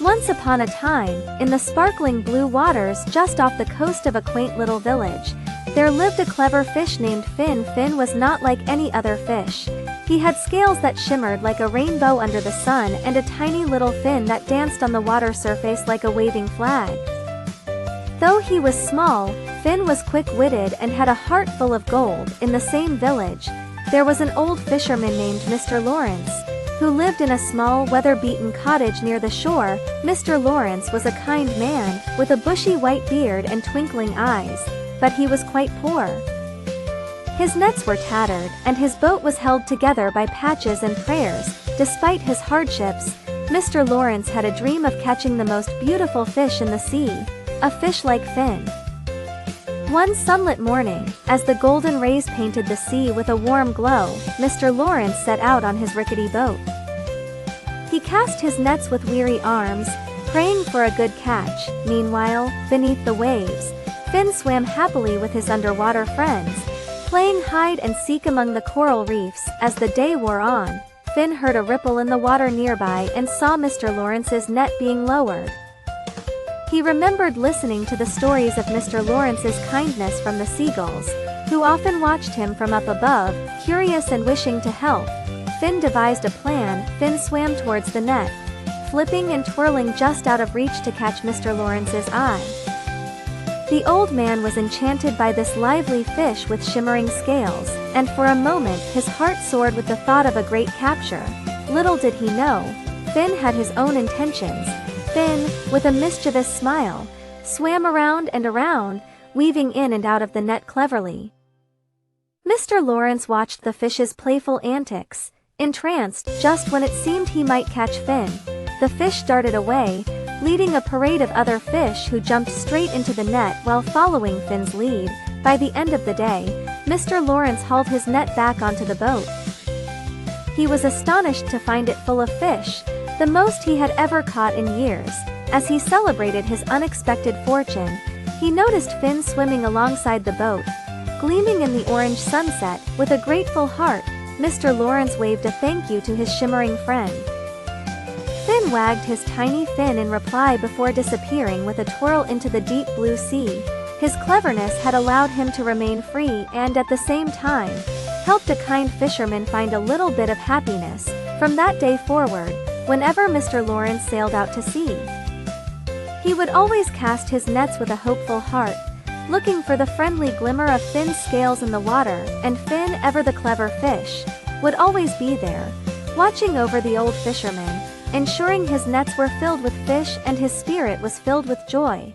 Once upon a time, in the sparkling blue waters just off the coast of a quaint little village, there lived a clever fish named Finn. Finn was not like any other fish. He had scales that shimmered like a rainbow under the sun and a tiny little fin that danced on the water surface like a waving flag. Though he was small, Finn was quick-witted and had a heart full of gold. In the same village, there was an old fisherman named Mr. Lawrence, who lived in a small weather-beaten cottage near the shore. Mr. Lawrence was a kind man, with a bushy white beard and twinkling eyes, but he was quite poor. His nets were tattered, and his boat was held together by patches and prayers. Despite his hardships, Mr. Lawrence had a dream of catching the most beautiful fish in the sea, a fish like Finn. One sunlit morning, as the golden rays painted the sea with a warm glow, Mr. Lawrence set out on his rickety boat. He cast his nets with weary arms, praying for a good catch. Meanwhile, beneath the waves, Finn swam happily with his underwater friends, playing hide and seek among the coral reefs. As the day wore on, Finn heard a ripple in the water nearby and saw Mr. Lawrence's net being lowered. He remembered listening to the stories of Mr. Lawrence's kindness from the seagulls, who often watched him from up above. Curious and wishing to help, Finn devised a plan. Finn swam towards the net, flipping and twirling just out of reach to catch Mr. Lawrence's eye. The old man was enchanted by this lively fish with shimmering scales, and for a moment his heart soared with the thought of a great capture. Little did he know, Finn had his own intentions. Finn, with a mischievous smile, swam around and around, weaving in and out of the net cleverly. Mr. Lawrence watched the fish's playful antics, entranced. Just when it seemed he might catch Finn, the fish darted away, leading a parade of other fish who jumped straight into the net while following Finn's lead. By the end of the day, Mr. Lawrence hauled his net back onto the boat. He was astonished to find it full of fish, the most he had ever caught in years. As he celebrated his unexpected fortune, he noticed Finn swimming alongside the boat, gleaming in the orange sunset. With a grateful heart, Mr. Lawrence waved a thank you to his shimmering friend. Finn wagged his tiny fin in reply before disappearing with a twirl into the deep blue sea. His cleverness had allowed him to remain free and at the same time, helped a kind fisherman find a little bit of happiness. From that day forward, whenever Mr. Lawrence sailed out to sea, he would always cast his nets with a hopeful heart, looking for the friendly glimmer of Finn's scales in the water. And Finn, ever the clever fish, would always be there, watching over the old fisherman, ensuring his nets were filled with fish and his spirit was filled with joy.